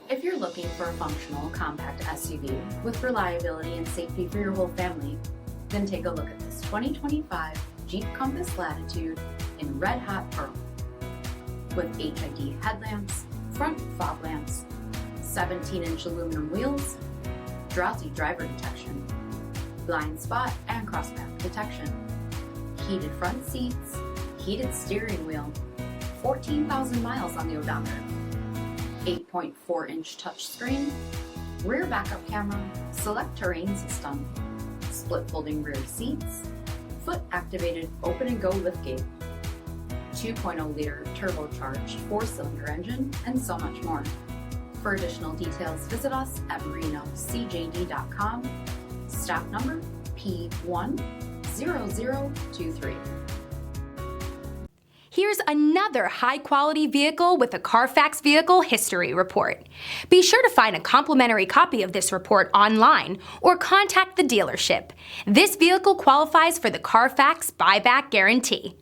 If you're looking for a functional, compact SUV with reliability and safety for your whole family, then take a look at this 2025 Jeep Compass Latitude in Red Hot Pearl. With HID headlamps, front fog lamps, 17-inch aluminum wheels, DROWSY driver detection, blind spot and crosspath detection, heated front seats, heated steering wheel, 14,000 miles on the odometer, 8.4-inch touchscreen, rear backup camera, SELEC-TERRAIN system, split folding rear seats, foot activated open and go liftgate, 2.0-liter turbocharged 4-cylinder engine, and so much more. For additional details, visit us at marinocjd.com, stock number P10023. Here's another high-quality vehicle with a CARFAX Vehicle History Report. Be sure to find a complimentary copy of this report online or contact the dealership. This vehicle qualifies for the CARFAX Buyback Guarantee.